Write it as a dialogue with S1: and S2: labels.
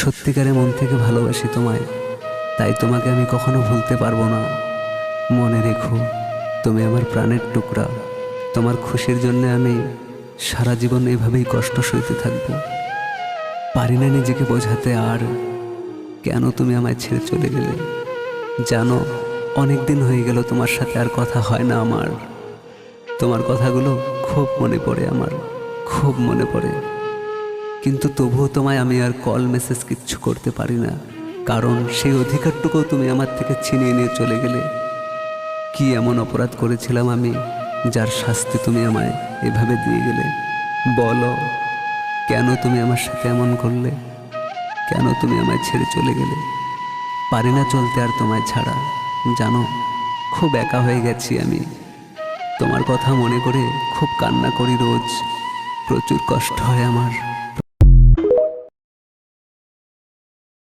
S1: সত্যিকারে মন থেকে ভালোবাসি তোমায়, তাই তোমাকে আমি কখনো ভুলতে পারবো না। মনে রেখো, তুমি আমার প্রাণের টুকরা। তোমার খুশির জন্য আমি সারা জীবন এভাবেই কষ্ট সইতে থাকবো। পারি না নিজেকে বোঝাতে আর কেন তুমি আমায় ছেড়ে চলে গেলে। জানো, অনেক দিন হয়ে গেল তোমার সাথে আর কথা হয় না আমার। তোমার কথাগুলো খুব মনে পড়ে আমার, খুব মনে পড়ে। কিন্তু তবুও তোমায় আমি আর কল মেসেজ কিচ্ছু করতে পারি না, কারণ সেই অধিকারটুকুও তুমি আমার থেকে ছিনিয়ে নিয়ে চলে গেলে। কি এমন অপরাধ করেছিলাম আমি, যার শাস্তি তুমি আমায় এভাবে দিয়ে গেলে? বলো, কেন তুমি আমার সাথে এমন করলে? কেন তুমি আমায় ছেড়ে চলে গেলে? পারি না চলতে আর তোমায় ছাড়া। জানো, খুব একা হয়ে গেছি আমি। তোমার কথা মনে করে খুব কান্না করি রোজ। প্রচুর কষ্ট হয় আমার।